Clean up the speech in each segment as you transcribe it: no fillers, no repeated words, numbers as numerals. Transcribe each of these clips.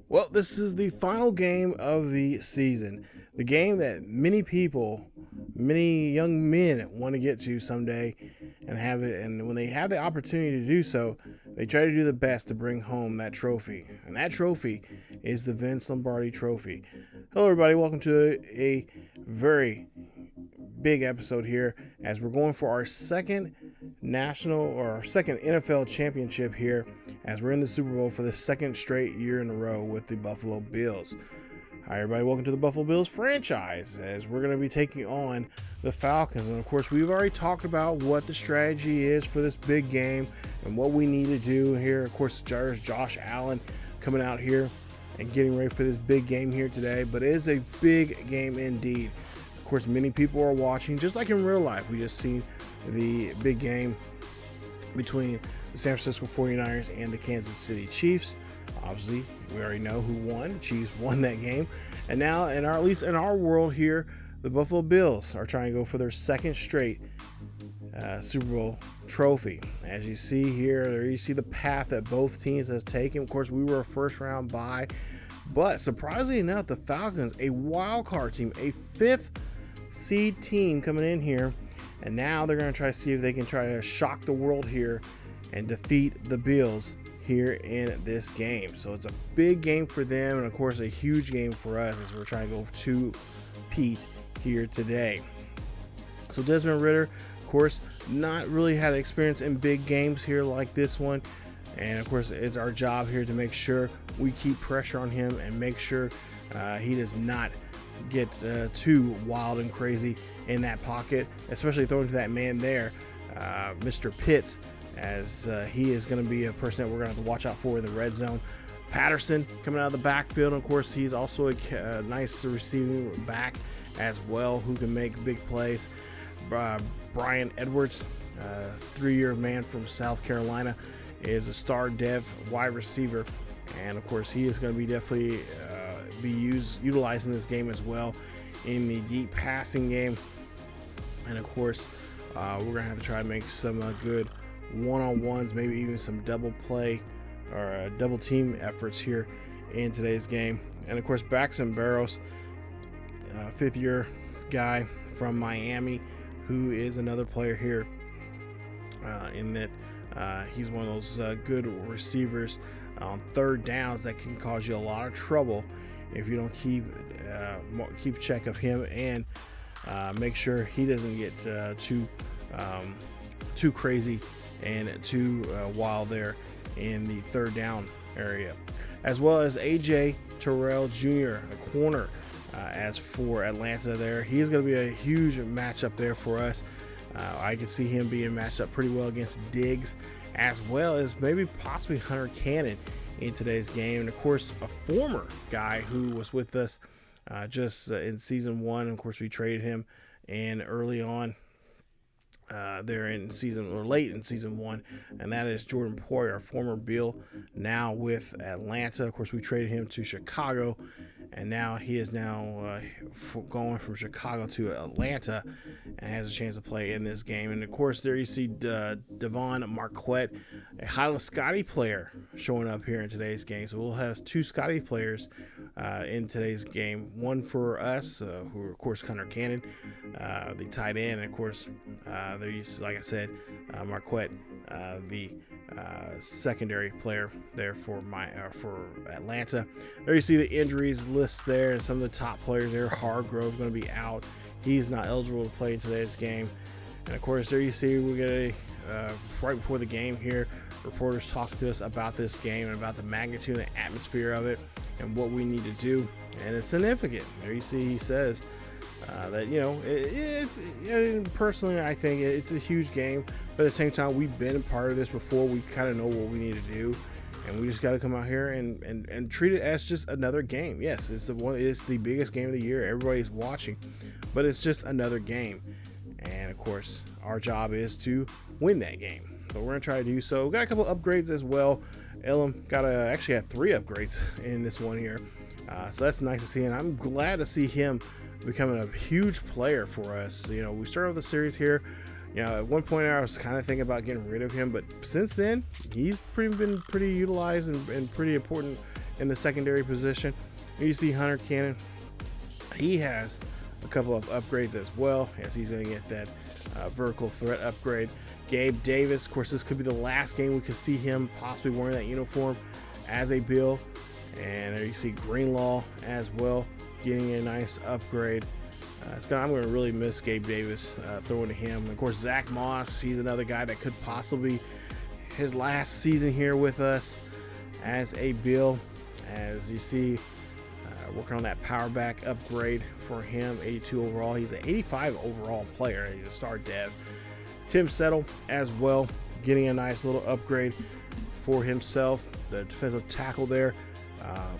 Well, this is the final game of the season. The game that many people, many young men want to get to someday and have it. And when they have the opportunity to do so, they try to do the best to bring home that trophy. And that trophy is the Vince Lombardi Trophy. Hello, everybody. Welcome to a very big episode here as we're going for our second national or our second NFL championship here as we're in the Super Bowl for the second straight year in a row with the Buffalo Bills. Hi, everybody. Welcome to the Buffalo Bills franchise as we're going to be taking on the Falcons. And, of course, we've already talked about what the strategy is for this big game and what we need to do here. Of course, there's Josh Allen coming out here and getting ready for this big game here today. But it is a big game indeed. Of course, many people are watching, just like in real life. We just seen the big game between the San Francisco 49ers and the Kansas City Chiefs. Obviously, we already know who won. The Chiefs won that game. And now, at least in our world here, the Buffalo Bills are trying to go for their second straight Super Bowl trophy. As you see here, there you see the path that both teams have taken. Of course, we were a first round bye. But surprisingly enough, the Falcons, a wild card team, a fifth seed team coming in here, and now they're going to try to see if they can try to shock the world here and defeat the Bills here in this game. So it's a big game for them, and of course a huge game for us as we're trying to go to Pete here today. So Desmond Ridder, of course, not really had experience in big games here like this one, and of course it's our job here to make sure we keep pressure on him and make sure he does not get too wild and crazy in that pocket, especially throwing to that man there, Mr. Pitts, as he is going to be a person that we're going to have to watch out for in the red zone. Patterson coming out of the backfield, and of course he's also a nice receiving back as well who can make big plays. Brian Edwards, 3-year man from South Carolina, is a star dev wide receiver, and of course he is going to be definitely utilizing this game as well in the deep passing game. And of course we're gonna have to try to make some good one-on-ones, maybe even some double play or double team efforts here in today's game. And of course Braxton Barrows, 5th-year guy from Miami, who is another player here in that he's one of those good receivers on third downs that can cause you a lot of trouble if you don't keep check of him and make sure he doesn't get too crazy and too wild there in the third down area. As well as AJ Terrell Jr., a corner, as for Atlanta there. He is going to be a huge matchup there for us. I can see him being matched up pretty well against Diggs, as well as maybe possibly Hunter Cannon in today's game. And of course a former guy who was with us just in season 1. Of course we traded him and early on there in season, or late in season 1, and that is Jordan Poyer, our former Bill, now with Atlanta. Of course we traded him to Chicago, and now he is now going from Chicago to Atlanta and has a chance to play in this game. And of course there you see Devon Marquette, a Highland Scotty player, showing up here in today's game. So we'll have 2 Scotty players in today's game, one for us, who are of course Hunter Cannon, the tight end, and of course there you see, like I said, Marquette, the secondary player there for Atlanta. There you see the injuries list there, and some of the top players there. Hargrove going to be out; he's not eligible to play in today's game. And of course, there you see we get right before the game here, reporters talking to us about this game and about the magnitude and the atmosphere of it and what we need to do, and it's significant. There you see he says that it's personally I think it's a huge game, but at the same time we've been a part of this before. We kind of know what we need to do, and we just got to come out here and treat it as just another game. Yes, it's the biggest game of the year. Everybody's watching, but it's just another game, and of course our job is to win that game. So we're gonna try to do so. We got a couple upgrades as well. Elam actually had 3 upgrades in this one here, so that's nice to see, and I'm glad to see him becoming a huge player for us. We started off the series here You know, at one point I was kind of thinking about getting rid of him, but since then he's been pretty utilized and pretty important in the secondary position. You see Hunter Cannon, he has a couple of upgrades as well, as he's going to get that vertical threat upgrade. Gabe Davis, of course, this could be the last game we could see him possibly wearing that uniform as a Bill. And there you see Greenlaw as well, getting a nice upgrade. I'm going to really miss Gabe Davis throwing to him. And of course, Zach Moss, he's another guy that could possibly his last season here with us as a Bill. As you see, working on that power back upgrade for him, 82 overall. He's an 85 overall player. He's a star dev. Tim Settle as well, getting a nice little upgrade for himself. The defensive tackle there,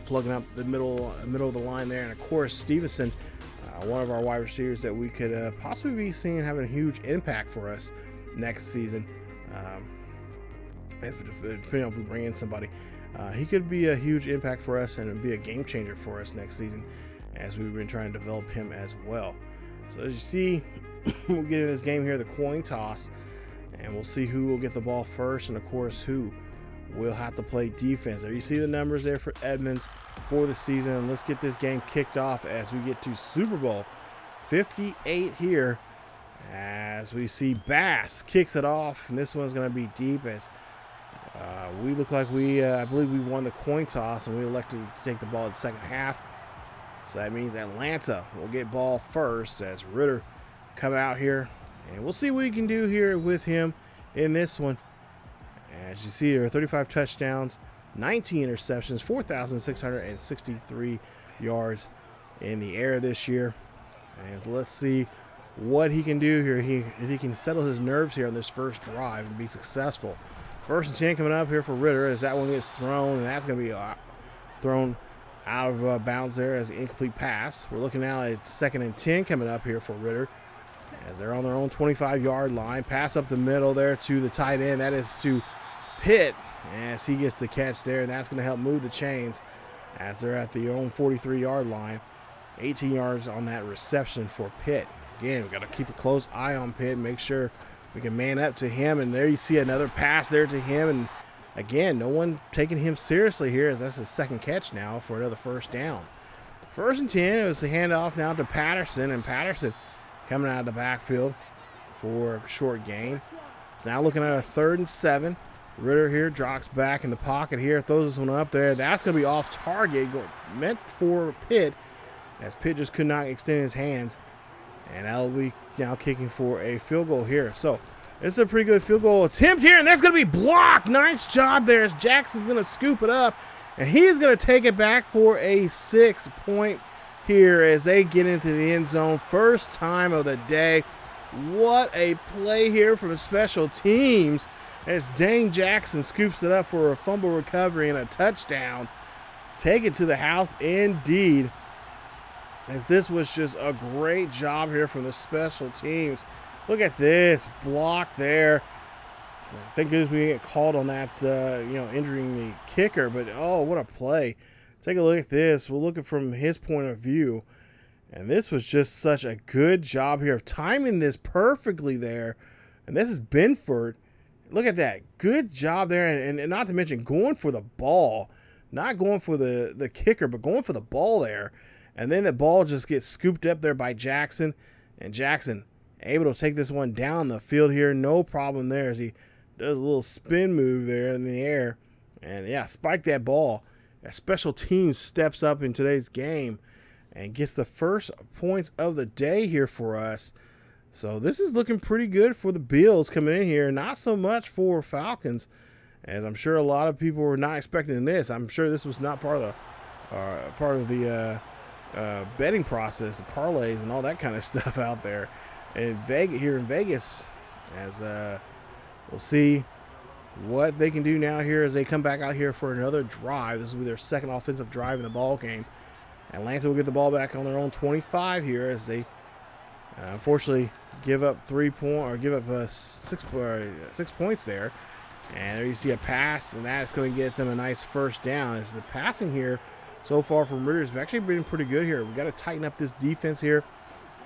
plugging up the middle of the line there. And of course, Stevenson, one of our wide receivers that we could possibly be seeing having a huge impact for us next season. Depending on if we bring in somebody, he could be a huge impact for us and be a game changer for us next season, as we've been trying to develop him as well. So as you see, we'll get in this game here, the coin toss, and we'll see who will get the ball first, and of course who will have to play defense. There you see the numbers there for Edmonds for the season. And let's get this game kicked off as we get to Super Bowl 58 here, as we see Bass kicks it off, and this one's going to be deep, as we look like I believe we won the coin toss, and we elected to take the ball in the second half. So that means Atlanta will get ball first, as Ridder come out here, and we'll see what he can do here with him in this one. As you see, there are 35 touchdowns, 19 interceptions, 4,663 yards in the air this year. And let's see what he can do here. If he can settle his nerves here on this first drive and be successful. First and 10 coming up here for Ridder, as that one gets thrown, and that's going to be thrown out of bounds there as an incomplete pass. We're looking now at 2nd and 10 coming up here for Ridder, as they're on their own 25-yard line. Pass up the middle there to the tight end. That is to Pitt, as he gets the catch there, and that's going to help move the chains as they're at the own 43-yard line. 18 yards on that reception for Pitt. Again, we've got to keep a close eye on Pitt, make sure we can man up to him. And there you see another pass there to him, and again, no one taking him seriously here, as that's his second catch now for another first down. 1st and 10, it was the handoff now to Patterson, and Patterson coming out of the backfield for a short gain. So now looking at a 3rd and 7. Ridder here drops back in the pocket here, throws this one up there. That's going to be off target, meant for Pitt, as Pitt just could not extend his hands. And that'll be now kicking for a field goal here. So this is a pretty good field goal attempt here, and that's going to be blocked. Nice job there, as Jackson's going to scoop it up, and he's going to take it back for a 6-point here as they get into the end zone. First time of the day. What a play here from special teams, as Dane Jackson scoops it up for a fumble recovery and a touchdown. Take it to the house indeed, as this was just a great job here from the special teams. Look at this block there. Thank goodness we didn't get called on that, injuring the kicker, but oh, what a play. Take a look at this. We'll look at from his point of view, and this was just such a good job here of timing this perfectly there. And this is Benford. Look at that. Good job there, and not to mention going for the ball. Not going for the kicker, but going for the ball there. And then the ball just gets scooped up there by Jackson, and Jackson able to take this one down the field here. No problem there, as he does a little spin move there in the air. And yeah, spike that ball. A special team steps up in today's game and gets the first points of the day here for us. So this is looking pretty good for the Bills coming in here. Not so much for Falcons, as I'm sure a lot of people were not expecting this. I'm sure this was not part of the betting process, the parlays and all that kind of stuff out there. And here in Vegas, as we'll see what they can do now here as they come back out here for another drive. This will be their second offensive drive in the ball game. Atlanta will get the ball back on their own 25 here, as they unfortunately give up 6 points there. And there you see a pass, and that's going to get them a nice first down. As the passing here so far from Ridder has actually been pretty good here. We've got to tighten up this defense here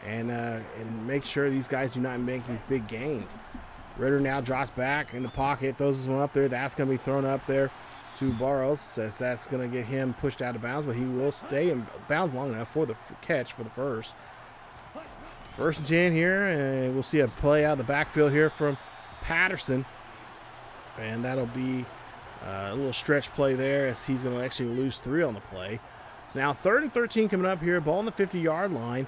and make sure these guys do not make these big gains. Ridder now drops back in the pocket, throws this one up there. That's going to be thrown up there to Burrows. Says that's going to get him pushed out of bounds, but he will stay in bounds long enough for the catch for the first. 1st and 10 here, and we'll see a play out of the backfield here from Patterson. And that'll be a little stretch play there as he's going to actually lose 3 on the play. So now 3rd and 13 coming up here, ball on the 50-yard line.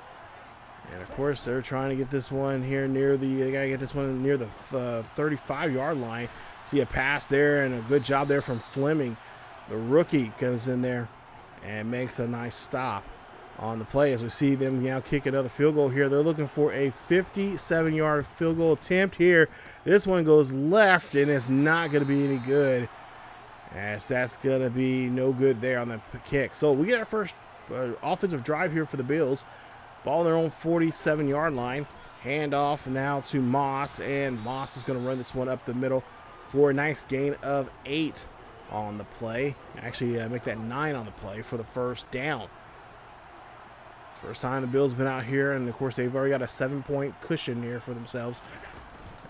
And, of course, they're trying to get this one here near they got to get this one near the 35-yard line. See a pass there and a good job there from Fleming. The rookie goes in there and makes a nice stop on the play as we see them now kick another field goal here. They're looking for a 57-yard field goal attempt here. This one goes left, and it's not going to be any good, as that's going to be no good there on the kick. So we get our first offensive drive here for the Bills. Ball on their own 47-yard line. Handoff now to Moss, and Moss is going to run this one up the middle for a nice gain of 8 on the play. Actually, make that 9 on the play for the first down. First time the Bills have been out here, and, of course, they've already got a 7-point cushion here for themselves.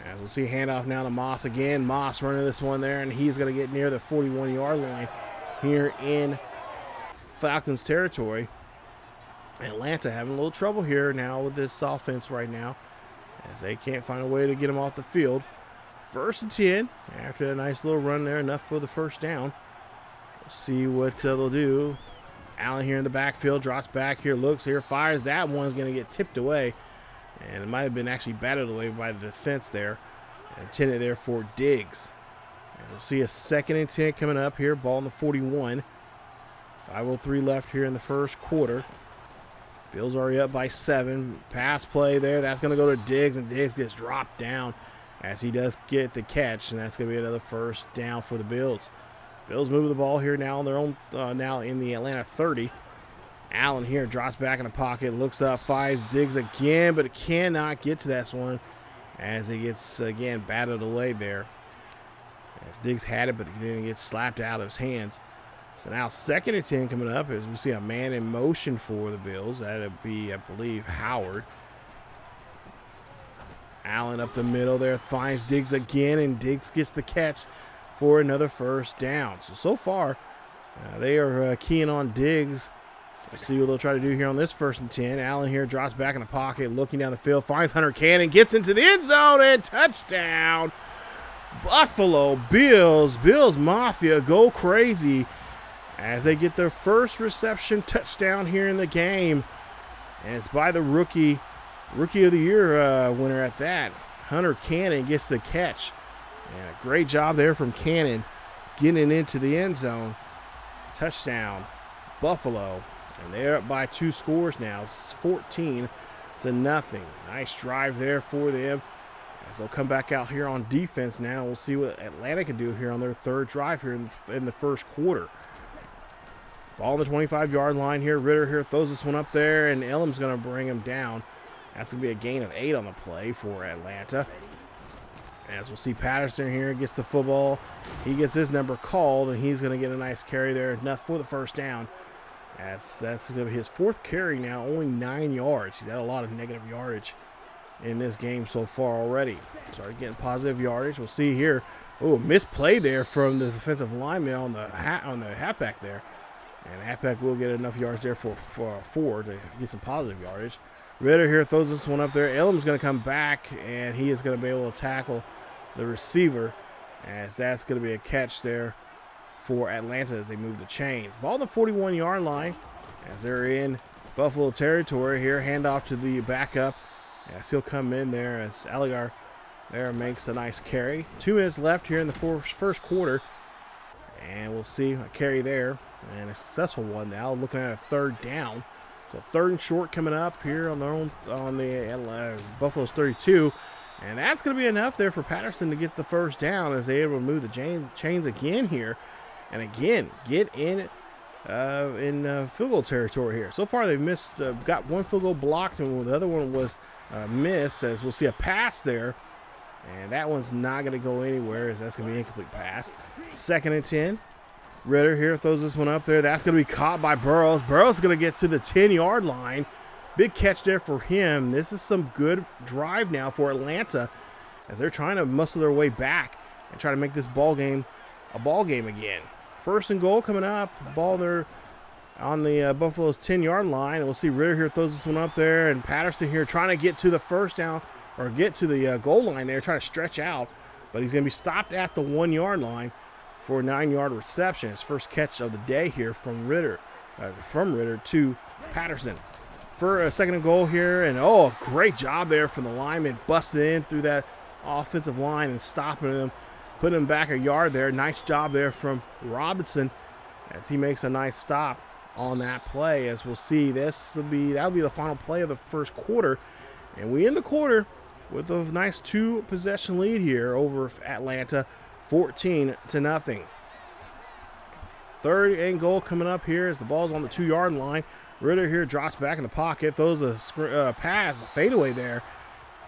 As we'll see handoff now to Moss again. Moss running this one there, and he's going to get near the 41-yard line here in Falcons territory. Atlanta having a little trouble here now with this offense right now, as they can't find a way to get them off the field. 1st and 10 after a nice little run there, enough for the first down. We'll see what they'll do. Allen here in the backfield, drops back here, looks here, fires. That one's going to get tipped away, and it might have been actually batted away by the defense there. Intended there for Diggs. And we'll see a 2nd and 10 coming up here, ball on the 41. 5:03 left here in the first quarter. Bills already up by 7. Pass play there. That's going to go to Diggs, and Diggs gets dropped down as he does get the catch, and that's going to be another first down for the Bills. Bills move the ball here now on their own, now in the Atlanta 30. Allen here drops back in the pocket, looks up, fires Diggs again, but it cannot get to that one as it gets, again, batted away there. As Diggs had it, but he didn't get slapped out of his hands. So now 2nd and 10 coming up as we see a man in motion for the Bills. That'll be, I believe, Howard. Allen up the middle there, finds Diggs again, and Diggs gets the catch for another first down. So far, they are keying on Diggs. Let's see what they'll try to do here on this 1st and 10. Allen here drops back in the pocket, looking down the field, finds Hunter Cannon, gets into the end zone, and touchdown. Buffalo Bills. Bills Mafia go crazy as they get their first reception touchdown here in the game. And it's by the Rookie of the Year winner at that. Hunter Cannon gets the catch. And a great job there from Cannon getting into the end zone. Touchdown, Buffalo. And they're up by 2 scores now. It's 14-0. Nice drive there for them as they'll come back out here on defense now. We'll see what Atlanta can do here on their 3rd drive here in the first quarter. Ball on the 25-yard line here. Ridder here throws this one up there, and Elam's going to bring him down. That's going to be a gain of 8 on the play for Atlanta. As we'll see Patterson here gets the football. He gets his number called, and he's going to get a nice carry there. Enough for the first down. That's going to be his 4th carry now, only 9 yards. He's had a lot of negative yardage in this game so far already. Started getting positive yardage. We'll see here. Oh, misplay there from the defensive lineman on the halfback there. And halfback will get enough yards there for 4 to get some positive yardage. Ridder here throws this one up there. Elam's going to come back, and he is going to be able to tackle the receiver, as that's going to be a catch there for Atlanta as they move the chains. Ball on the 41-yard line as they're in Buffalo territory here. Handoff to the backup as he'll come in there as Alligar there makes a nice carry. 2 minutes left here in the first quarter, and we'll see a carry there and a successful one now. Looking at a 3rd down. So 3rd and short coming up here on the Buffalo's 32. And that's going to be enough there for Patterson to get the first down as they're able to move the chains again here. And again, get in field goal territory here. So far they've missed, got 1 field goal blocked, and the other one was missed, as we'll see a pass there. And that one's not going to go anywhere, as that's going to be an incomplete pass. 2nd and 10. Ridder here throws this one up there. That's going to be caught by Burrows. Burrows is going to get to the 10-yard line. Big catch there for him. This is some good drive now for Atlanta as they're trying to muscle their way back and try to make this ball game a ball game again. First and goal coming up. Ball there on the Buffalo's 10-yard line. And we'll see Ridder here throws this one up there. And Patterson here trying to get to the first down or get to the goal line there, trying to stretch out. But he's going to be stopped at the 1-yard line for a 9-yard reception. His first catch of the day here from Ridder to Patterson. For a second and goal here. And, oh, a great job there from the lineman, busting in through that offensive line and stopping him, putting him back a yard there. Nice job there from Robinson as he makes a nice stop on that play. As we'll see, that'll be the final play of the first quarter, and we end the quarter with a nice 2-possession lead here over Atlanta, 14-0. Third and goal coming up here as the ball's on the 2-yard line. Ridder here drops back in the pocket, throws a pass, a fadeaway there,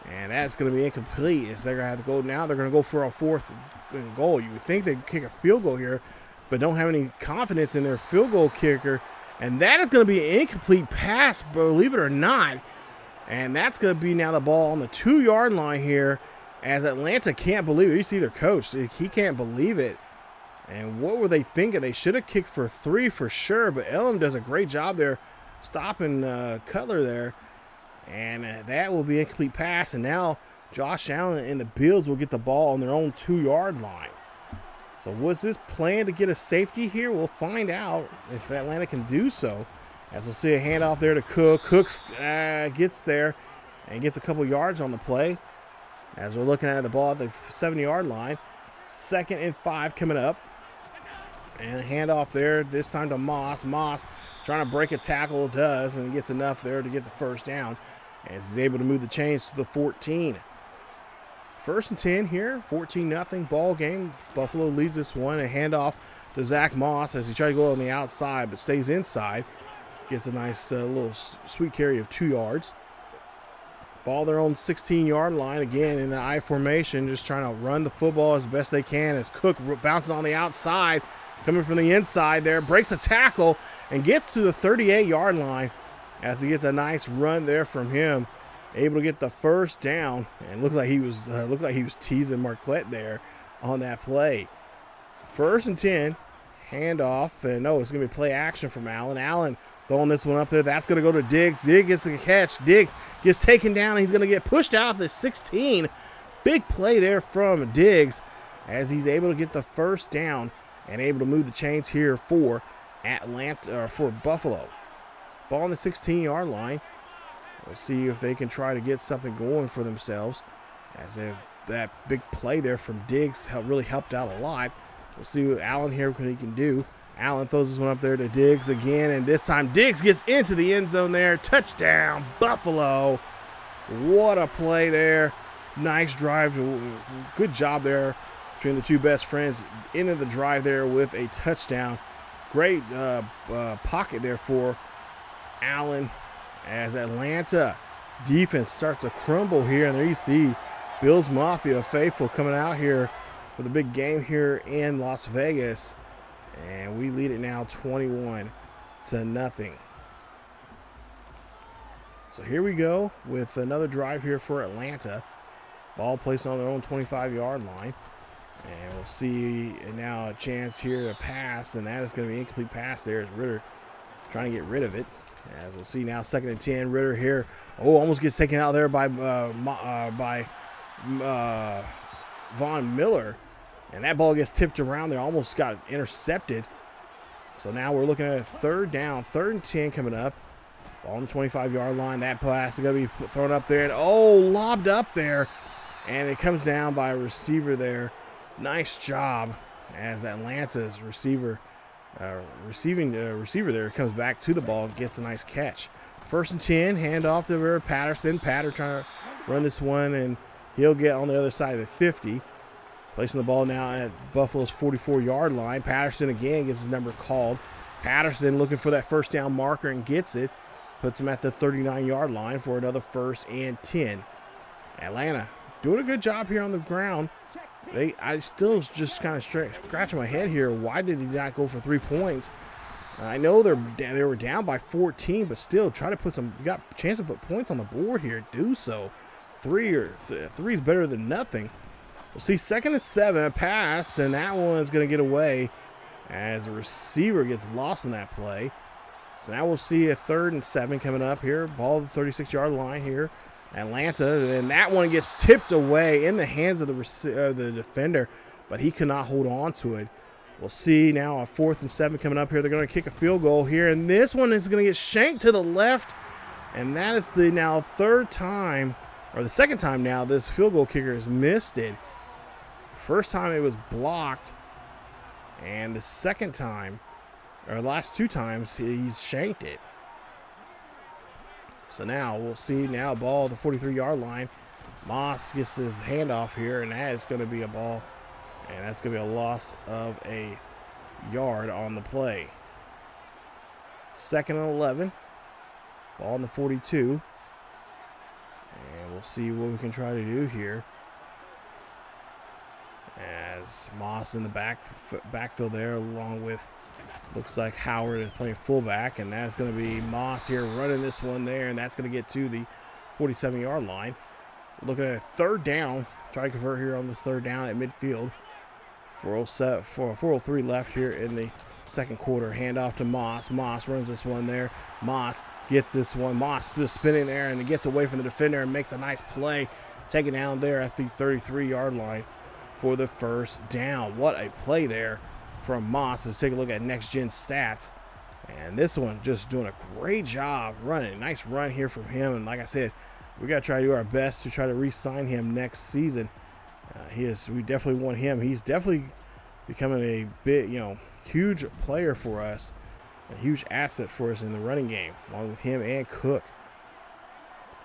and that's going to be incomplete as they're going to have to go now. They're going to go for a 4th and goal. You would think they'd kick a field goal here, but don't have any confidence in their field goal kicker. And that is going to be an incomplete pass, believe it or not. And that's going to be now the ball on the 2-yard line here as Atlanta can't believe it. You see their coach, he can't believe it. And what were they thinking? They should have kicked for 3 for sure, but Elam does a great job there stopping Cutler there. And that will be an incomplete pass. And now Josh Allen and the Bills will get the ball on their own 2-yard line. So was this plan to get a safety here? We'll find out if Atlanta can do so. As we'll see a handoff there to Cook. Cooks gets there and gets a couple yards on the play. As we're looking at the ball at the 7-yard line. 2nd and 5 coming up. And a handoff there, this time to Moss. Moss trying to break a tackle, does, and gets enough there to get the first down. As he's able to move the chains to the 14. 1st and 10 here, 14-0 ball game. Buffalo leads this one. A handoff to Zach Moss as he tries to go on the outside but stays inside. Gets a nice little sweet carry of 2 yards. Ball their own 16-yard line again in the I formation, just trying to run the football as best they can as Cook bounces on the outside, coming from the inside there, breaks a tackle and gets to the 38-yard line as he gets a nice run there from him. Able to get the first down, and looked like he was teasing Marquette there on that play. 1st and 10, handoff, and no, it's going to be play action from Allen. Allen throwing this one up there. That's going to go to Diggs. Diggs gets the catch. Diggs gets taken down, and he's going to get pushed out the 16. Big play there from Diggs as he's able to get the first down and able to move the chains here for Buffalo. Ball on the 16-yard line. We'll see if they can try to get something going for themselves, as if that big play there from Diggs really helped out a lot. We'll see what Allen here what he can do. Allen throws this one up there to Diggs again, and this time Diggs gets into the end zone there. Touchdown, Buffalo. What a play there. Nice drive. Good job there between the two best friends. Into the drive there with a touchdown. Great pocket there for Allen. As Atlanta defense starts to crumble here. And there you see Bills Mafia faithful coming out here for the big game here in Las Vegas. And we lead it now 21-0. So here we go with another drive here for Atlanta. Ball placed on their own 25-yard line. And we'll see now a chance here to pass. And that is going to be an incomplete pass there as Ridder trying to get rid of it. As we'll see now, 2nd and 10, Ridder here. Oh, almost gets taken out there by Von Miller. And that ball gets tipped around there, almost got intercepted. So now we're looking at a 3rd down, 3rd and 10 coming up. Ball on the 25-yard line. That pass is going to be thrown up there. And, oh, lobbed up there. And it comes down by a receiver there. Nice job as Atlanta's receiver there comes back to the ball and gets a nice catch. 1st and 10, handoff to Patterson. Patter trying to run this one, and he'll get on the other side of the 50. Placing the ball now at Buffalo's 44-yard line. Patterson again gets his number called. Patterson looking for that first down marker and gets it. Puts him at the 39-yard line for another 1st and 10. Atlanta doing a good job here on the ground. I still just kind of scratching my head here. Why did he not go for 3 points? I know they were down by 14, but still try to put you got a chance to put points on the board here. Do so. Three is better than nothing. We'll see 2nd and 7, a pass, and that one is going to get away as the receiver gets lost in that play. So now we'll see a 3rd and 7 coming up here. Ball at the 36-yard line here. Atlanta, and that one gets tipped away in the hands of the defender, but he could not hold on to it. We'll see now a 4th and 7 coming up here. They're going to kick a field goal here, and this one is going to get shanked to the left, and that is the now 3rd time, or the 2nd time now, this field goal kicker has missed it. First time it was blocked, and the 2nd time, or the last 2 times, he's shanked it. So now we'll see now a ball at the 43-yard line. Moss gets his handoff here, and that is going to be a ball. And that's going to be a loss of a yard on the play. 2nd and 11. Ball on the 42. And we'll see what we can try to do here. As Moss in the backfield there, along with, looks like Howard is playing fullback. And that's going to be Moss here running this one there. And that's going to get to the 47-yard line. Looking at a 3rd down. Try to convert here on this 3rd down at midfield. 4:03 left here in the 2nd quarter. Handoff to Moss. Moss runs this one there. Moss gets this one. Moss just spinning there and gets away from the defender and makes a nice play. Taken down there at the 33-yard line for the 1st down. What a play there from Moss. Let's take a look at Next Gen stats. And this one just doing a great job running. Nice run here from him. And like I said, we got to try to do our best to try to re-sign him next season. We definitely want him. He's definitely becoming a bit, huge player for us, a huge asset for us in the running game, along with him and Cook.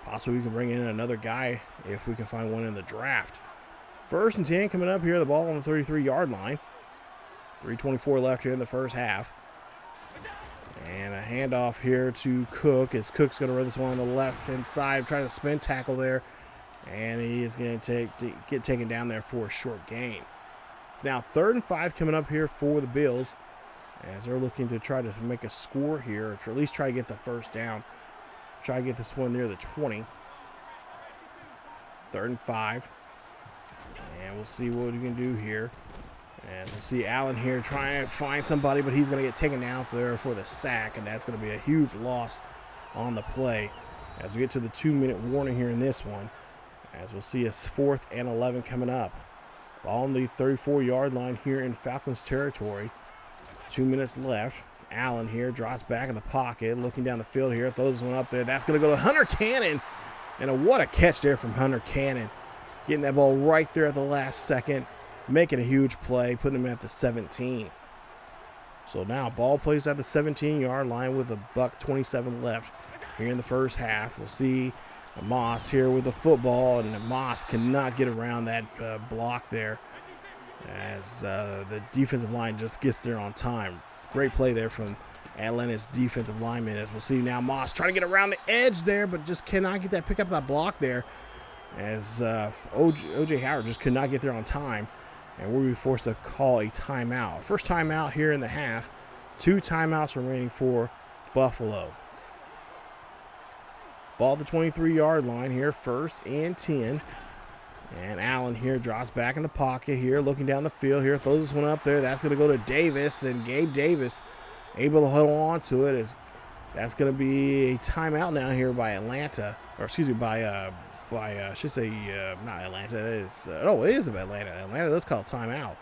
Possibly we can bring in another guy if we can find one in the draft. 1st and 10 coming up here. The ball on the 33-yard line. 3:24 left here in the first half. And a handoff here to Cook as Cook's going to run this one on the left-hand side, trying to spin tackle there. And he is going to get taken down there for a short gain. It's now 3rd and 5 coming up here for the Bills as they're looking to try to make a score here, or at least try to get the 1st down. Try to get this one near the 20. 3rd and 5. And we'll see what we can do here. And we'll see Allen here trying to find somebody, but he's going to get taken down for the sack, and that's going to be a huge loss on the play as we get to the 2-minute warning here in this one. As we'll see a 4th and 11 coming up. Ball on the 34-yard line here in Falcons territory. 2 minutes left. Allen here drops back in the pocket, looking down the field here, throws one up there. That's going to go to Hunter Cannon. And what a catch there from Hunter Cannon. Getting that ball right there at the last second, making a huge play, putting him at the 17. So now ball placed at the 17-yard line with a $1:27 left here in the first half. We'll see Moss here with the football, and Moss cannot get around that block there as the defensive line just gets there on time. Great play there from Atlanta's defensive lineman. As we'll see now, Moss trying to get around the edge there, but just cannot pick up that block there as O.J. Howard just could not get there on time, and we'll be forced to call a timeout. First timeout here in the half. 2 timeouts remaining for Buffalo. Ball at the 23-yard line here, 1st and 10. And Allen here drops back in the pocket here, looking down the field here, throws this one up there. That's going to go to Davis, and Gabe Davis able to hold on to it. That's going to be a timeout now here by Atlanta, or excuse me, I should say not Atlanta. It is of Atlanta. Atlanta does call a timeout.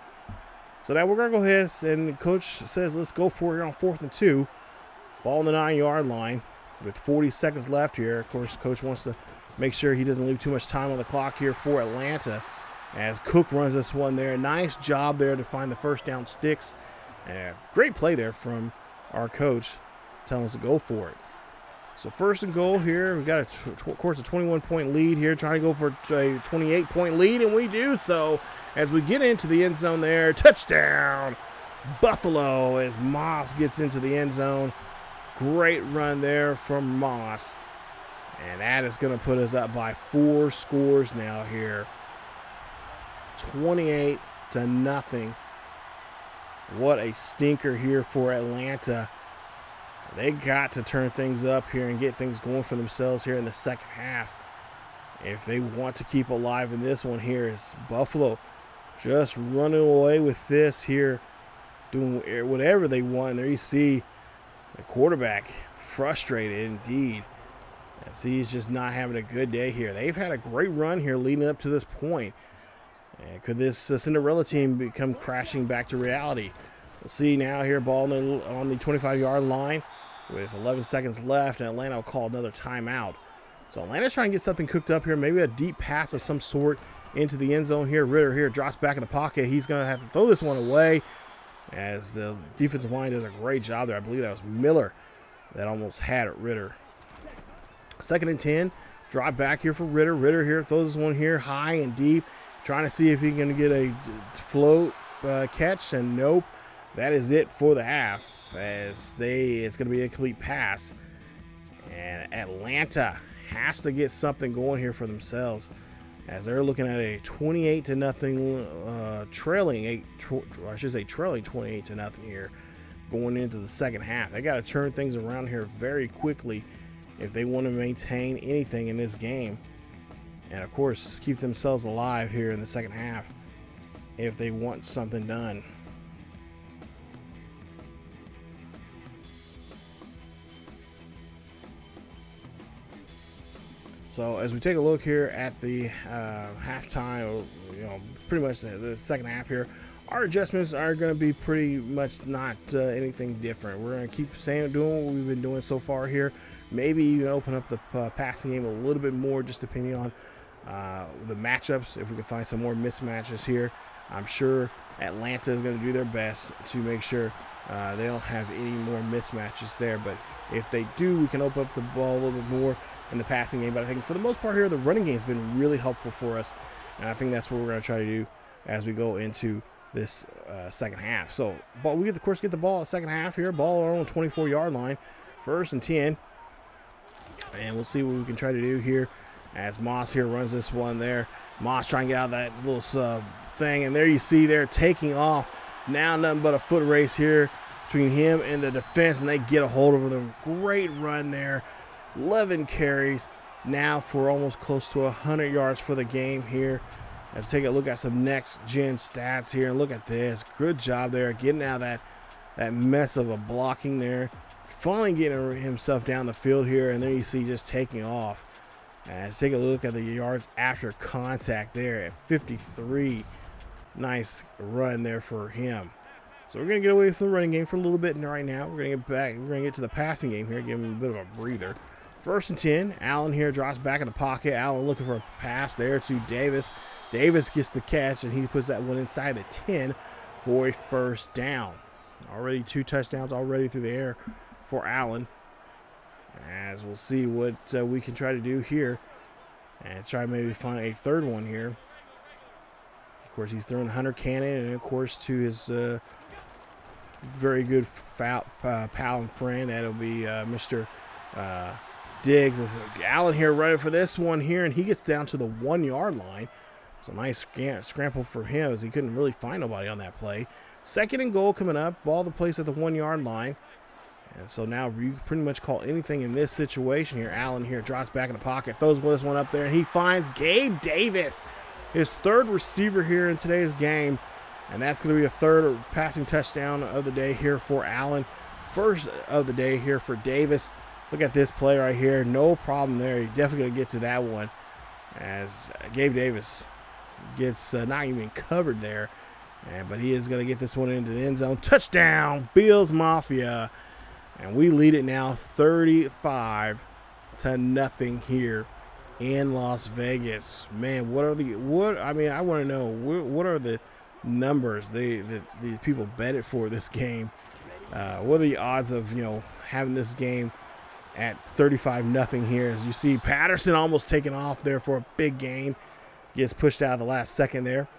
So now we're going to go ahead, and Coach says let's go for it here on 4th and 2. Ball on the 9-yard line. With 40 seconds left here, of course, Coach wants to make sure he doesn't leave too much time on the clock here for Atlanta as Cook runs this one there. Nice job there to find the 1st down sticks. Great play there from our coach telling us to go for it. So 1st and goal here. We've got, of course, a 21-point lead here, trying to go for a 28-point lead, and we do so as we get into the end zone there. Touchdown, Buffalo, as Moss gets into the end zone. Great run there from Moss. And that is going to put us up by 4 scores now here. 28-0. What a stinker here for Atlanta They got to turn things up here and get things going for themselves here in the second half if they want to keep alive in this one here. Is Buffalo just running away with this here, doing whatever they want. There you see the quarterback frustrated indeed, as he's just not having a good day here. They've had a great run here leading up to this point. And could this Cinderella team come crashing back to reality? We'll see now here. Ball on the 25-yard line with 11 seconds left, and Atlanta will call another timeout. So Atlanta's trying to get something cooked up here, maybe a deep pass of some sort into the end zone here. Ridder here drops back in the pocket. He's going to have to throw this one away, as the defensive line does a great job there. I believe that was Miller that almost had it, Ridder. 2nd and 10. Drop back here for Ridder. Ridder here throws this one here high and deep, trying to see if he can get a float catch, and nope. That is it for the half, as it's going to be a complete pass. And Atlanta has to get something going here for themselves, as they're looking at a 28-0 trailing 28-0 here going into the second half. They got to turn things around here very quickly if they want to maintain anything in this game, and of course keep themselves alive here in the second half if they want something done. So as we take a look here at the halftime, pretty much the second half here, our adjustments are going to be pretty much not anything different. We're going to keep doing what we've been doing so far here. Maybe even open up the passing game a little bit more, just depending on the matchups. If we can find some more mismatches here, I'm sure Atlanta is going to do their best to make sure they don't have any more mismatches there. But if they do, we can open up the ball a little bit more in the passing game. But I think for the most part here, the running game has been really helpful for us, and I think that's what we're going to try to do as we go into this second half. So we of course get the ball at second half here. Ball on the 24-yard line, 1st and 10, and we'll see what we can try to do here as Moss here runs this one there. Moss trying to get out of that little thing, and there you see they're taking off. Now nothing but a foot race here between him and the defense, and they get a hold of them. Great run there. 11 carries now for almost close to 100 yards for the game here. Let's take a look at some next-gen stats here, and look at this. Good job there getting out of that mess of a blocking there. Finally getting himself down the field here, and there you see just taking off. Let's take a look at the yards after contact there at 53. Nice run there for him. So we're going to get away from the running game for a little bit right now. We're going to get back. We're going to get to the passing game here, give him a bit of a breather. 1st and 10. Allen here drops back in the pocket. Allen looking for a pass there to Davis. Davis gets the catch, and he puts that one inside the 10 for a 1st down. Already 2 touchdowns already through the air for Allen. As we'll see what we can try to do here, and try to maybe find a 3rd one here. Of course, he's throwing Hunter Cannon, and of course to his very good pal and friend, that'll be Mr. Diggs. As Allen here running for this one here, and he gets down to the 1-yard line. So nice scramble for him, as he couldn't really find nobody on that play. 2nd and goal coming up. Ball to place at the 1-yard line. And so now you pretty much call anything in this situation here. Allen here drops back in the pocket, throws this one up there, and he finds Gabe Davis, his 3rd receiver here in today's game. And that's going to be a 3rd passing touchdown of the day here for Allen. 1st of the day here for Davis. Look at this play right here. No problem there. He's definitely going to get to that one, as Gabe Davis gets not even covered there. But he is going to get this one into the end zone. Touchdown, Bills Mafia. And we lead it now 35-0 here in Las Vegas. Man, I want to know, what are the numbers the people betted for this game? What are the odds of having this game at 35-0 here? As you see, Patterson almost taking off there for a big gain, gets pushed out at the last second there.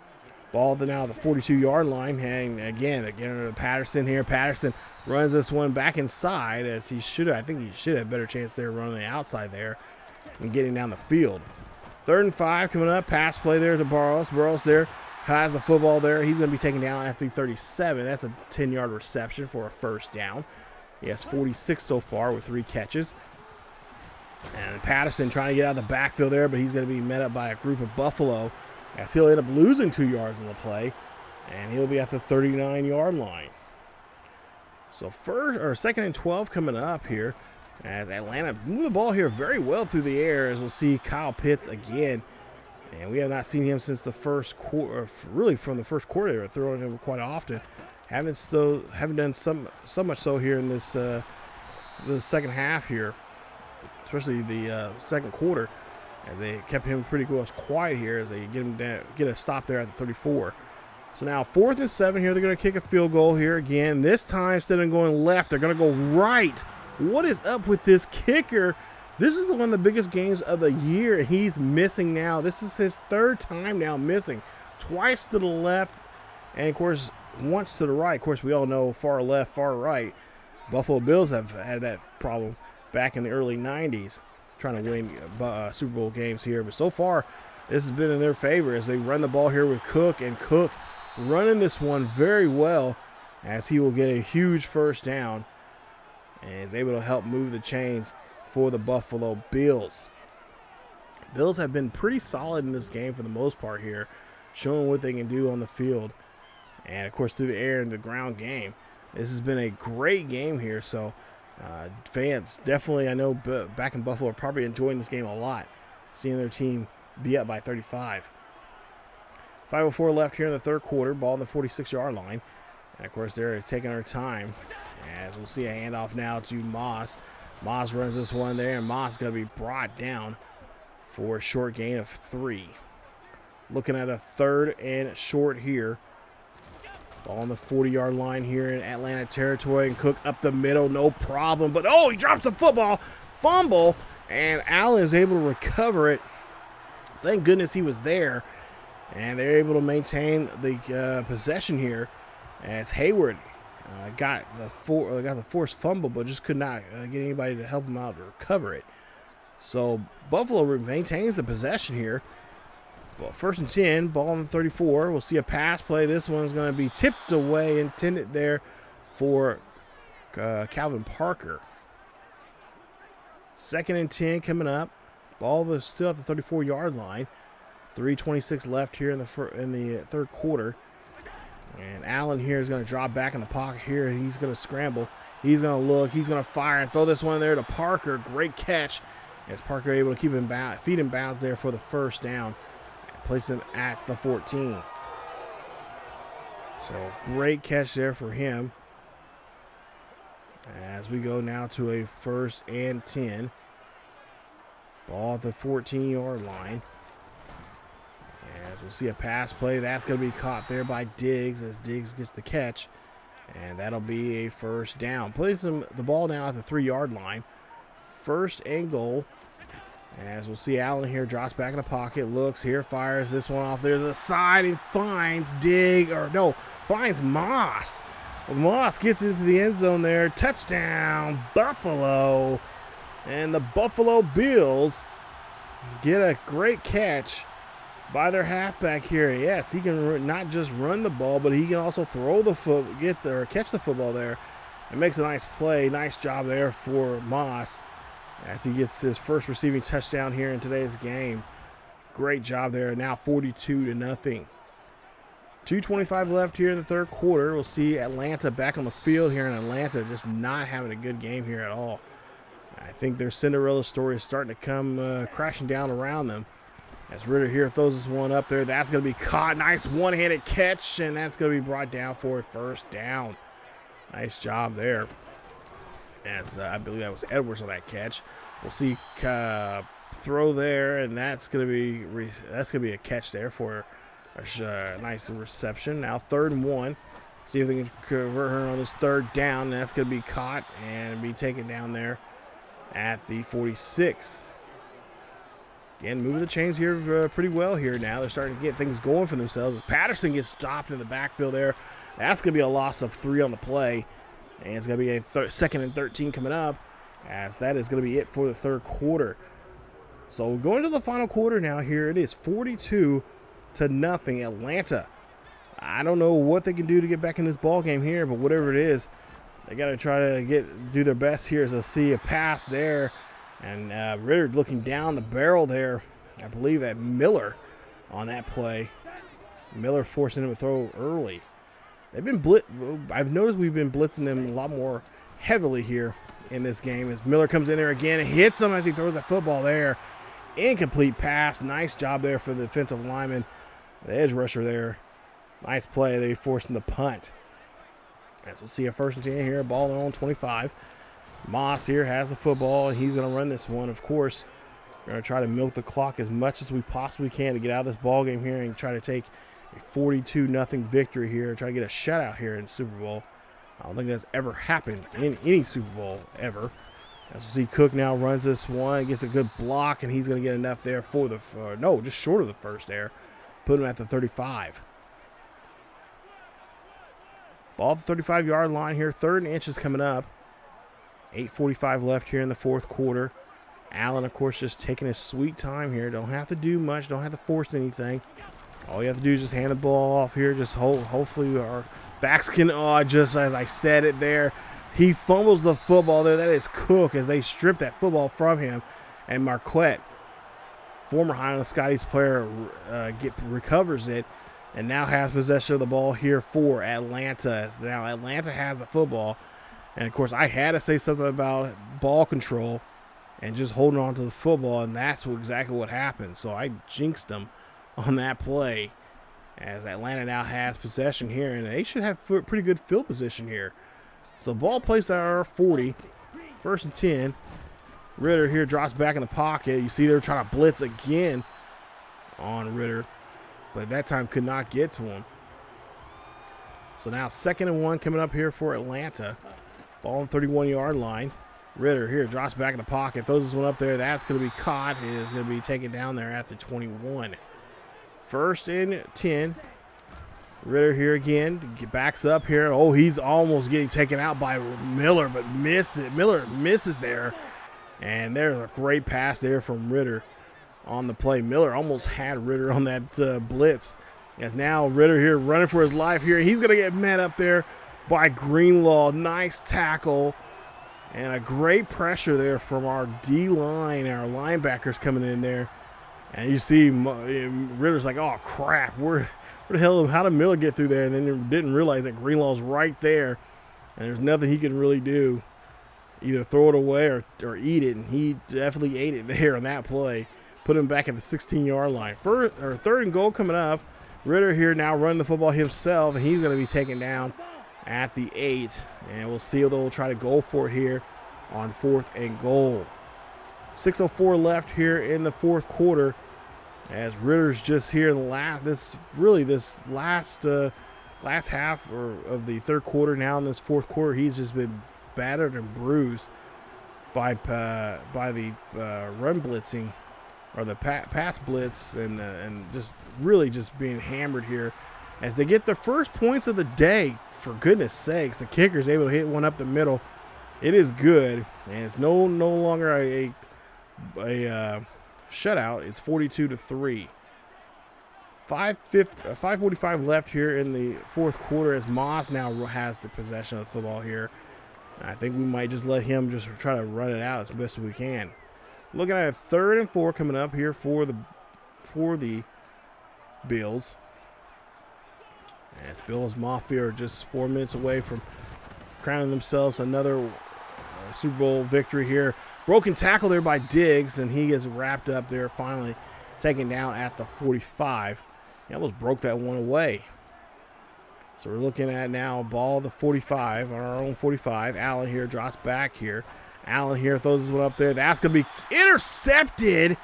Ball to now the 42-yard line, and again Patterson here. Patterson runs this one back inside, as he should have. I think he should have better chance there running the outside there and getting down the field. 3rd and 5 coming up. Pass play there to Burrows. Burrows there has the football there. He's going to be taken down at the 37. That's a 10-yard reception for a 1st down. He has 46 so far with 3 catches. And Patterson trying to get out of the backfield there, but he's going to be met up by a group of Buffalo. As he'll end up losing 2 yards on the play, and he'll be at the 39-yard line. So second and 12 coming up here, as Atlanta move the ball here very well through the air. As we'll see Kyle Pitts again, and we have not seen him since the first quarter, really from the first quarter. They're throwing him quite often. Haven't done so much so here in this the second half here, especially the second quarter. And they kept him pretty close, quiet here as they get a stop there at the 34. So now 4th and 7 here. They're going to kick a field goal here again. This time, instead of going left, they're going to go right. What is up with this kicker? This is one of the biggest games of the year. He's missing now. This is his 3rd time now missing. Twice to the left, and of course, once to the right. Of course, we all know far left, far right. Buffalo Bills have had that problem back in the early 90s. Trying to win Super Bowl games here, but so far this has been in their favor as they run the ball here with Cook, and Cook running this one very well as he will get a huge first down and is able to help move the chains for the Buffalo Bills. Bills have been pretty solid in this game for the most part here, showing what they can do on the field and of course through the air and the ground game. This has been a great game here, so fans definitely, I know back in Buffalo, are probably enjoying this game a lot, seeing their team be up by 35. 5:04 left here in the third quarter, ball on the 46-yard line. And of course, they're taking their time as we'll see a handoff now to Moss. Moss runs this one there, and Moss is going to be brought down for a short gain of 3. Looking at a 3rd and short here. Ball on the 40-yard line here in Atlanta territory, and Cook up the middle, no problem. But, oh, he drops the football, fumble, and Allen is able to recover it. Thank goodness he was there, and they're able to maintain the possession here as Hayward got the forced fumble, but just could not get anybody to help him out to recover it. So Buffalo maintains the possession here. Well, 1st and 10, ball on the 34. We'll see a pass play. This one's going to be tipped away, intended there for Calvin Parker. 2nd and 10 coming up. Ball still at the 34-yard line. 3:26 left here in the third quarter. And Allen here is going to drop back in the pocket here. He's going to scramble. He's going to look. He's going to fire and throw this one there to Parker. Great catch. As Parker able to keep him feet in bounds there for the first down. Place him at the 14. So great catch there for him. As we go now to a 1st and 10. Ball at the 14-yard line. As we'll see a pass play. That's going to be caught there by Diggs as Diggs gets the catch. And that'll be a first down. Plays the ball now at the 3-yard line. 1st and goal. As we'll see Allen here drops back in the pocket, looks here, fires this one off there to the side and finds Moss. Moss gets into the end zone there. Touchdown, Buffalo. And the Buffalo Bills get a great catch by their halfback here. Yes, he can not just run the ball, but he can also throw the catch the football there. It makes a nice play. Nice job there for Moss as he gets his first receiving touchdown here in today's game. Great job there. Now 42-0. 2:25 left here in the third quarter. We'll see Atlanta back on the field here in Atlanta, just not having a good game here at all. I think their Cinderella story is starting to come crashing down around them. As Ridder here throws this one up there, that's going to be caught. Nice one-handed catch, and that's going to be brought down for a first down. Nice job there. As I believe that was Edwards on that catch. We'll see throw there, and that's going to be a catch there for a nice reception. Now 3rd and 1. See if they can convert her on this 3rd down. And that's going to be caught and be taken down there at the 46. Again, moving the chains here pretty well here now. They're starting to get things going for themselves. Patterson gets stopped in the backfield there. That's going to be a loss of 3 on the play. And it's going to be a 2nd and 13 coming up, as that is going to be it for the third quarter. So going to the final quarter now here. It is 42-0 Atlanta. I don't know what they can do to get back in this ball game here, but whatever it is, They got to try to do their best here as I see a pass there. And Ridder looking down the barrel there, I believe, at Miller on that play. Miller forcing him to throw early. They've been I've noticed we've been blitzing them a lot more heavily here in this game as Miller comes in there again and hits him as he throws that football there. Incomplete pass. Nice job there for the defensive lineman, the edge rusher there. Nice play. They forced him to punt. As we'll see a 1st and 10 here, ball on their own 25. Moss here has the football, and he's going to run this one, of course. We're going to try to milk the clock as much as we possibly can to get out of this ball game here and try to take a 42-0 victory here, try to get a shutout here in the Super Bowl. I don't think that's ever happened in any Super Bowl ever. As we see, Cook now runs this one, gets a good block, and he's going to get enough there for the no, just short of the first there. Put him at the 35. Ball at the 35-yard line here, 3rd and inches coming up. 8:45 left here in the 4th quarter. Allen, of course, just taking his sweet time here. Don't have to do much, don't have to force anything. All you have to do is just hand the ball off here. Just hopefully our backs can, just as I said it there. He fumbles the football there. That is Cook as they strip that football from him. And Marquette, former Highland Scotties player, recovers it and now has possession of the ball here for Atlanta. Now Atlanta has the football. And, of course, I had to say something about ball control and just holding on to the football, and that's exactly what happened. So I jinxed them on that play as Atlanta now has possession here, and they should have pretty good field position here. So ball placed at our 40, 1st and 10. Ridder here drops back in the pocket. You see they're trying to blitz again on Ridder, but that time could not get to him. So now 2nd and 1 coming up here for Atlanta. Ball on the 31-yard line. Ridder here drops back in the pocket, throws this one up there. That's going to be caught. It is going to be taken down there at the 21. 1st and 10. Ridder here again. Backs up here. Oh, he's almost getting taken out by Miller, but Miller misses there. And there's a great pass there from Ridder on the play. Miller almost had Ridder on that blitz. As now Ridder here running for his life here. He's going to get met up there by Greenlaw. Nice tackle and a great pressure there from our D-line, our linebackers coming in there. And you see Ridder's like, oh, crap. Where the hell, how did Miller get through there? And then didn't realize that Greenlaw's right there. And there's nothing he can really do. Either throw it away or eat it. And he definitely ate it there on that play. Put him back at the 16-yard line. 3rd and goal coming up. Ridder here now running the football himself. And he's going to be taken down at the 8, and we'll see if they'll try to go for it here on 4th and goal. 6:04 left here in the 4th quarter as Ridder's just here in the last half of the 3rd quarter. Now in this 4th quarter, he's just been battered and bruised by the run blitzing or the pass blitz and just really just being hammered here as they get their first points of the day. For goodness sakes, the kicker's able to hit one up the middle. It is good, and it's no longer a shutout. It's 42-3. 5:45 left here in the 4th quarter as Moss now has the possession of the football here. And I think we might just let him just try to run it out as best as we can. Looking at a 3rd and 4 coming up here for the Bills. As Bills Mafia are just 4 minutes away from crowning themselves another Super Bowl victory here. Broken tackle there by Diggs, and he is wrapped up there, finally taken down at the 45. He almost broke that one away. So we're looking at now ball the 45, on our own 45. Allen here drops back here. Allen here throws this one up there. That's going to be intercepted.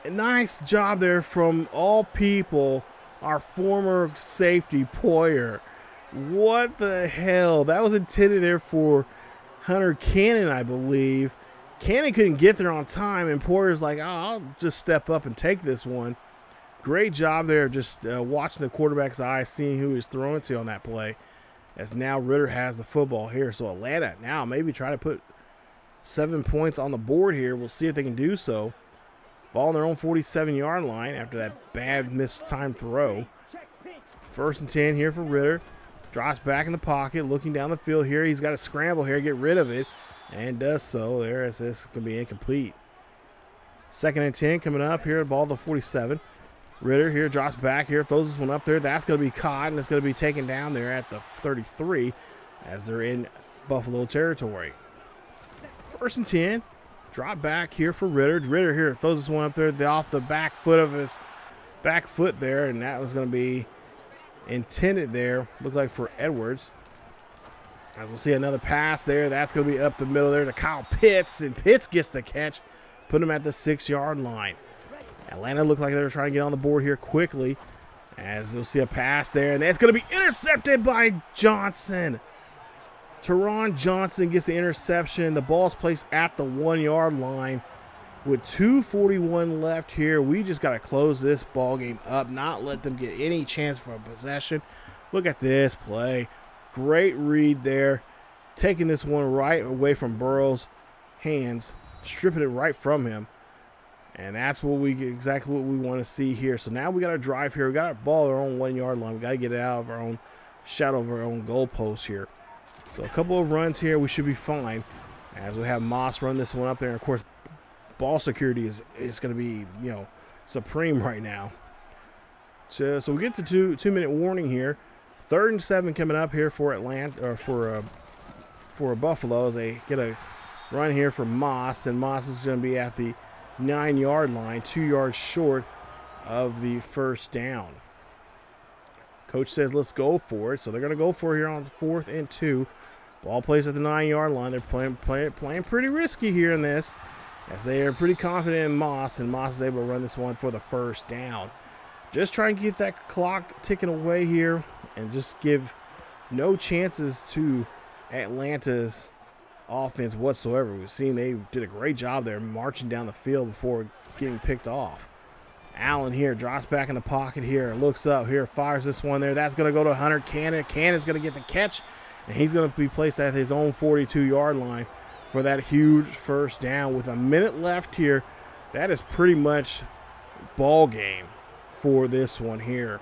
A nice job there from all people. Our former safety, Poyer. What the hell? That was intended there for Hunter Cannon, I believe. Cannon couldn't get there on time, and Poyer's like, oh, I'll just step up and take this one. Great job there just watching the quarterback's eyes, seeing who he's throwing to on that play. As now Ridder has the football here. So Atlanta now maybe try to put 7 points on the board here. We'll see if they can do so. Ball on their own 47-yard line after that bad mistimed throw. 1st and 10 here for Ridder. drops back in the pocket, looking down the field here. He's got to scramble here, get rid of it, and does so. There, as this can be incomplete. 2nd and 10 coming up here, ball to 47. Ridder here drops back here, throws this one up there. That's going to be caught, and it's going to be taken down there at the 33 as they're in Buffalo territory. 1st and 10. Drop back here for Ridder. Ridder here throws this one up there off the back foot of his back foot there, and that was going to be intended there. Looked like for Edwards. As we'll see another pass there. That's going to be up the middle there to Kyle Pitts, and Pitts gets the catch, put him at the 6-yard line. Atlanta looked like they were trying to get on the board here quickly. As you'll see a pass there, and that's going to be intercepted by Johnson. Teron Johnson gets the interception. The ball's placed at the 1-yard line with 2:41 left here. We just got to close this ball game up, not let them get any chance for a possession. Look at this play. Great read there. Taking this one right away from Burrow's hands, stripping it right from him. And that's what exactly what we want to see here. So now we got to drive here. We got our ball at our own 1-yard line. We got to get it out of our own shadow of our own goalpost here. So a couple of runs here, we should be fine. As we have Moss run this one up there. And of course, ball security is going to be, supreme right now. So we get the 2-minute warning here. 3rd and 7 coming up here for Atlanta, or for Buffalo, as they get a run here for Moss, and Moss is going to be at the 9-yard line, 2 yards short of the 1st down. Coach says let's go for it, so they're going to go for it here on 4th and 2. Ball plays at the 9-yard line. They're playing pretty risky here in this, as they are pretty confident in Moss, and Moss is able to run this one for the 1st down. Just trying to get that clock ticking away here and just give no chances to Atlanta's offense whatsoever. We've seen they did a great job there marching down the field before getting picked off. Allen here drops back in the pocket here, looks up here, fires this one there. That's going to go to Hunter Cannon. Cannon's going to get the catch, and he's going to be placed at his own 42-yard line for that huge 1st down. With a minute left here, that is pretty much ball game for this one here.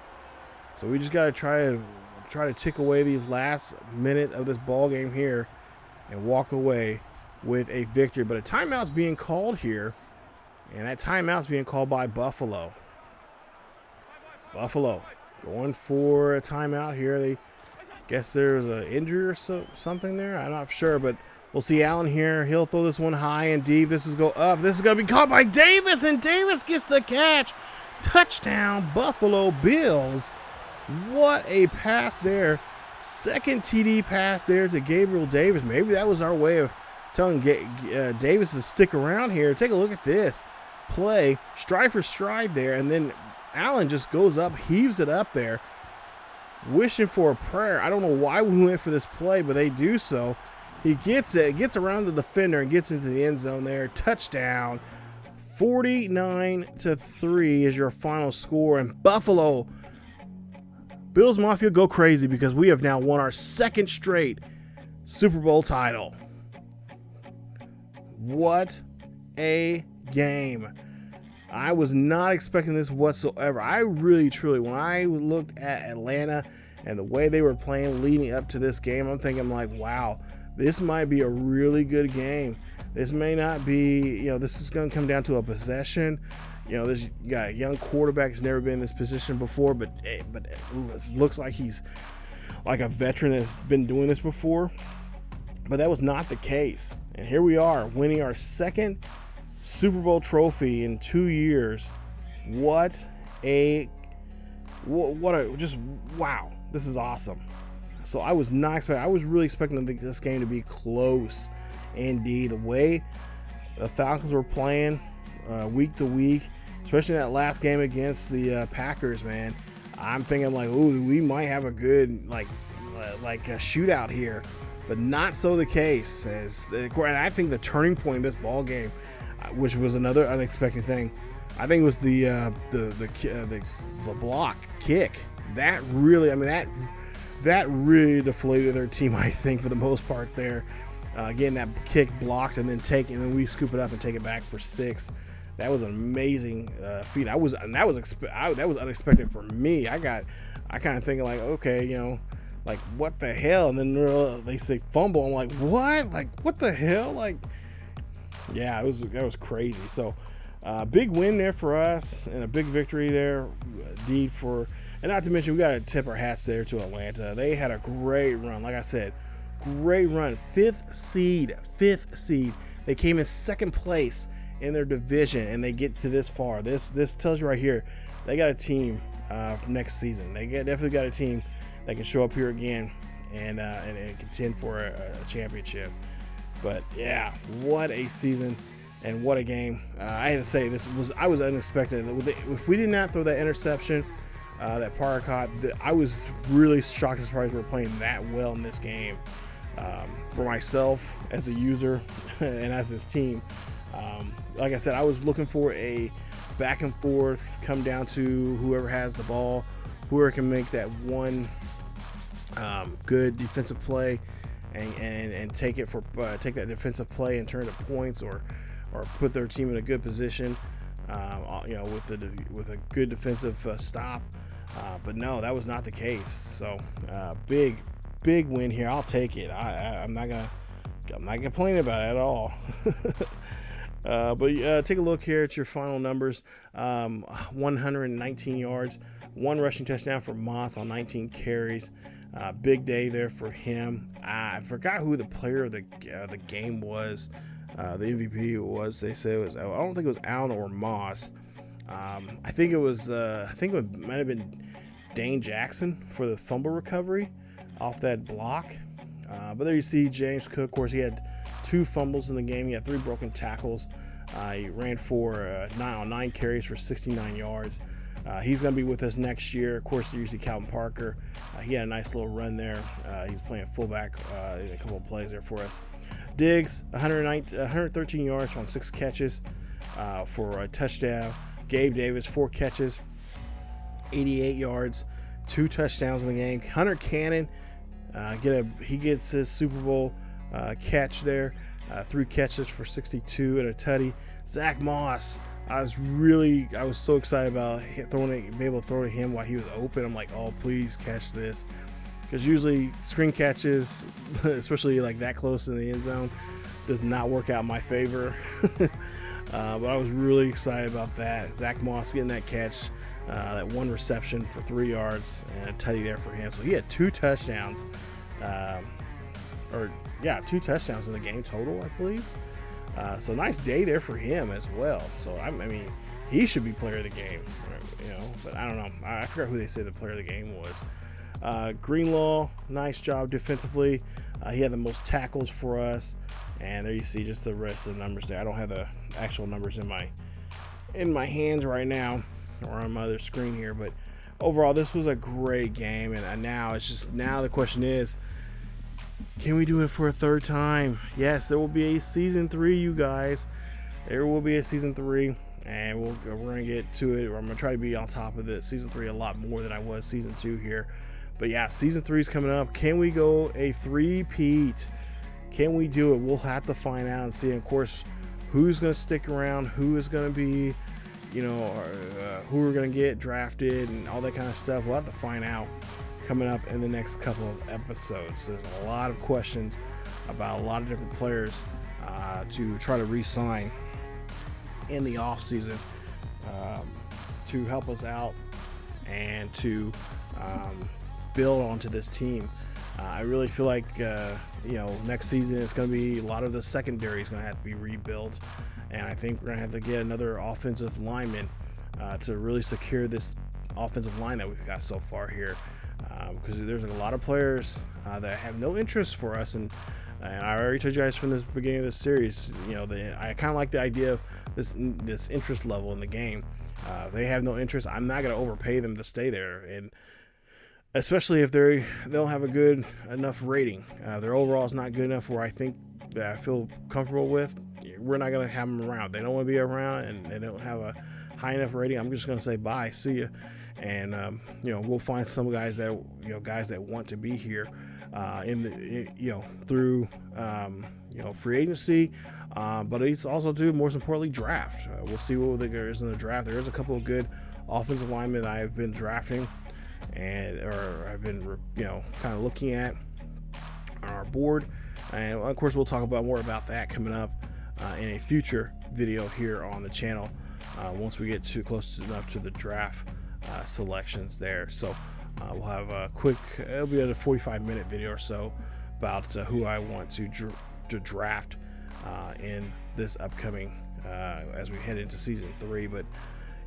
So we just got to try to tick away these last minute of this ball game here and walk away with a victory. But a timeout's being called here, and that timeout's being called by Buffalo. Buffalo going for a timeout here. They guess there's an injury or something there. I'm not sure, but we'll see Allen here. He'll throw this one high and deep. This is go up. This is going to be caught by Davis, and Davis gets the catch. Touchdown, Buffalo Bills. What a pass there. 2nd TD pass there to Gabriel Davis. Maybe that was our way of telling Davis to stick around here. Take a look at this play. Stride for stride there. And then Allen just goes up, heaves it up there, wishing for a prayer. I don't know why we went for this play, but they do so. He gets it, gets around the defender, and gets into the end zone there. Touchdown. 49-3 is your final score. And Buffalo Bills Mafia go crazy, because we have now won our 2nd straight Super Bowl title. What a game. I was not expecting this whatsoever. I really, truly, when I looked at Atlanta and the way they were playing leading up to this game, I'm thinking like, wow, this might be a really good game. This may not be, this is going to come down to a possession. This you got a young quarterback who's never been in this position before, but it looks like he's like a veteran that's been doing this before. But that was not the case. And here we are, winning our 2nd Super Bowl trophy in 2 years. Wow. This is awesome. So I was not expecting, I was really expecting this game to be close. Indeed, the way the Falcons were playing week to week, especially that last game against the Packers, man, I'm thinking like, ooh, we might have a good like a shootout here, but not so the case. And I think the turning point in this ball game, which was another unexpected thing, I think it was the block kick. That really, that really deflated their team, I think, for the most part there. Getting that kick blocked and then then we scoop it up and take it back for 6. That was an amazing feat. That was unexpected for me. I kind of thinking like, okay, like, what the hell? And then they say fumble. I'm like, what? Like, what the hell? Like, yeah, that was crazy. So, big win there for us and a big victory there, indeed. And not to mention, we got to tip our hats there to Atlanta. They had a great run. Like I said, great run. Fifth seed. They came in second place in their division, and they get to this far. This tells you right here, they got a team for next season. They definitely got a team that can show up here again and contend for a championship. But yeah, what a season and what a game! I had to say, I was unexpected. If we did not throw that interception that Parker caught, I was really shocked and surprised we were playing that well in this game. For myself as a user and as this team, like I said, I was looking for a back and forth, come down to whoever has the ball, whoever can make that one good defensive play and take that defensive play and turn it to points or put their team in a good position, with a good defensive stop. But no, that was not the case. So big win here. I'll take it. I'm not complaining about it at all. But take a look here at your final numbers. 119 yards, 1 rushing touchdown for Moss on 19 carries. Big day there for him. I forgot who the player of the game was. The MVP was. They say it was. I don't think it was Allen or Moss. I think it was. I think it might have been Dane Jackson for the fumble recovery off that block. But there you see James Cook. Of course, he had 2 fumbles in the game. He had 3 broken tackles. He ran for 9 carries for 69 yards. He's going to be with us next year. Of course, you see Calvin Parker. He had a nice little run there. He's playing fullback in a couple of plays there for us. Diggs, 113 yards on 6 catches for a touchdown. Gabe Davis, 4 catches, 88 yards, 2 touchdowns in the game. Hunter Cannon, he gets his Super Bowl catch there. 3 catches for 62 and a tutty. Zach Moss, I was so excited about being able to throw to him while he was open. I'm like, oh, please catch this. Because usually screen catches, especially like that close in the end zone, does not work out in my favor. But I was really excited about that. Zach Moss getting that catch, that 1 reception for 3 yards and a tutty there for him. So he had 2 touchdowns. 2 touchdowns in the game total, I believe. So nice day there for him as well. So I mean, he should be player of the game, but I don't know. I forgot who they said the player of the game was. Greenlaw, nice job defensively. He had the most tackles for us, and there you see just the rest of the numbers there. I don't have the actual numbers in my hands right now or on my other screen here, but overall this was a great game. And now the question is, can we do it for a 3rd time? Yes, there will be a season 3, you guys. There will be a season 3, and we're gonna get to it. I'm gonna try to be on top of the season 3 a lot more than I was season 2 here. But yeah, season 3 is coming up. Can we go a 3-peat? Can we do it? We'll have to find out and see. And of course, who's gonna stick around? Who is gonna be, who we're gonna get drafted and all that kind of stuff. We'll have to find out coming up in the next couple of episodes. There's a lot of questions about a lot of different players to try to re-sign in the off season to help us out and to build onto this team. I really feel like next season it's going to be a lot of the secondary is going to have to be rebuilt, and I think we're going to have to get another offensive lineman to really secure this offensive line that we've got so far here. Because there's a lot of players that have no interest for us, and I already told you guys from the beginning of this series, I kind of like the idea of this interest level in the game. They have no interest. I'm not going to overpay them to stay there, and especially if they don't have a good enough rating. Their overall is not good enough where I think that I feel comfortable with. We're not going to have them around. They don't want to be around, and they don't have a high enough rating. I'm just going to say bye, see ya. And we'll find some guys that want to be here through free agency, but it's also most importantly draft. We'll see what there is in the draft. There is a couple of good offensive linemen I have been drafting or I've been, kind of looking at on our board. And of course, we'll talk more about that coming up in a future video here on the channel once we get too close enough to the draft selections there. So we'll have a quick, it'll be a 45-minute video or so about who I want to draft in this upcoming as we head into season 3. But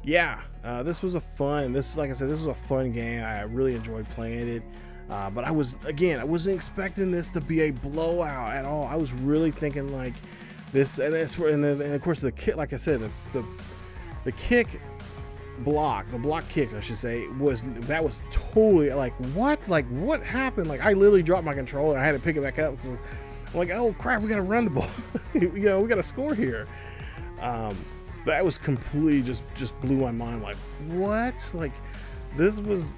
yeah, this was like I said, this was a fun game. I really enjoyed playing it. But I wasn't expecting this to be a blowout at all. I was really thinking like this, and of course the kick, like I said, the block kick, I should say, was totally like what happened? Like I literally dropped my controller and I had to pick it back up because I'm like, oh crap, we gotta run the ball. we gotta score here. That was completely just blew my mind. Like what? Like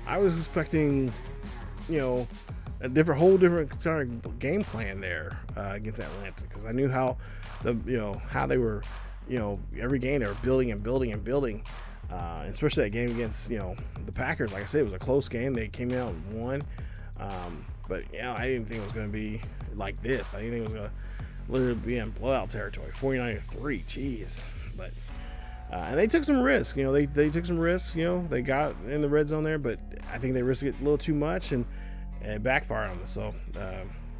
I was expecting, a whole different kind of game plan there against Atlanta, because I knew how how they were, every game they were building and building and building, especially that game against the Packers. Like I said, it was a close game. They came out and won, but I didn't think it was going to be like this. I didn't think it was going to literally be in blowout territory, 49-3. Jeez, but. And they took some risks, they took some risks, they got in the red zone there, but I think they risked it a little too much and it backfired on them. So,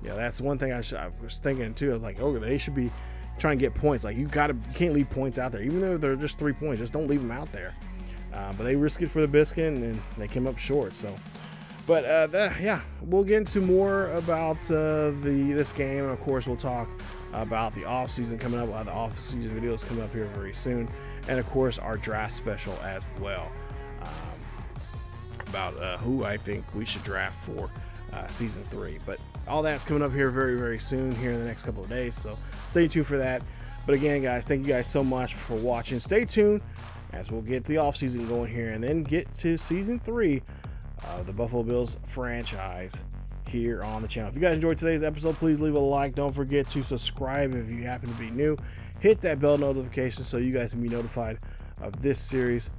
that's one thing I was thinking too. I was like, they should be trying to get points. Like you can't leave points out there, even though they're just 3 points, just don't leave them out there. But they risked it for the biscuit and they came up short. So, but we'll get into more about this game. And of course, we'll talk about the off season coming up. We'll have the off season videos coming up here very soon. And of course, our draft special as well, about who I think we should draft for season 3. But all that's coming up here very, very soon here in the next couple of days. So stay tuned for that. But again, guys, thank you guys so much for watching. Stay tuned as we'll get the offseason going here and then get to season 3 of the Buffalo Bills franchise here on the channel. If you guys enjoyed today's episode, please leave a like. Don't forget to subscribe if you happen to be new. Hit that bell notification so you guys can be notified of this series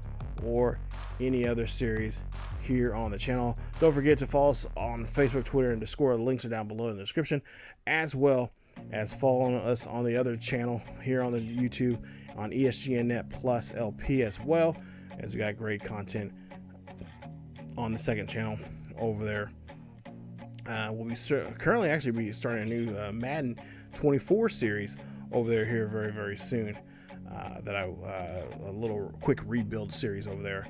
or any other series here on the channel. Don't forget to follow us on Facebook, Twitter, and Discord. The links are down below in the description, as well as following us on the other channel here on the YouTube on ESGNet Plus LP, as well as we got great content on the second channel over there. We'll be currently actually be starting a new Madden 24 series over there here very, very soon. A little quick rebuild series over there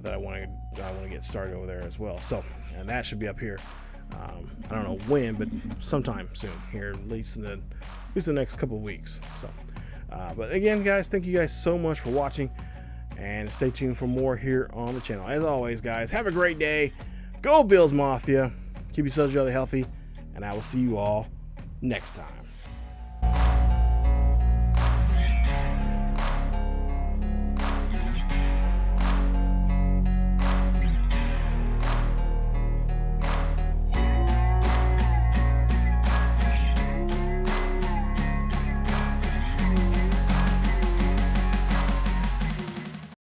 that I want to get started over there as well. So, and that should be up here. I don't know when, but sometime soon here, at least in the next couple of weeks. So, but again, guys, thank you guys so much for watching, and stay tuned for more here on the channel. As always, guys, have a great day. Go Bills Mafia. Keep yourselves really healthy, and I will see you all next time.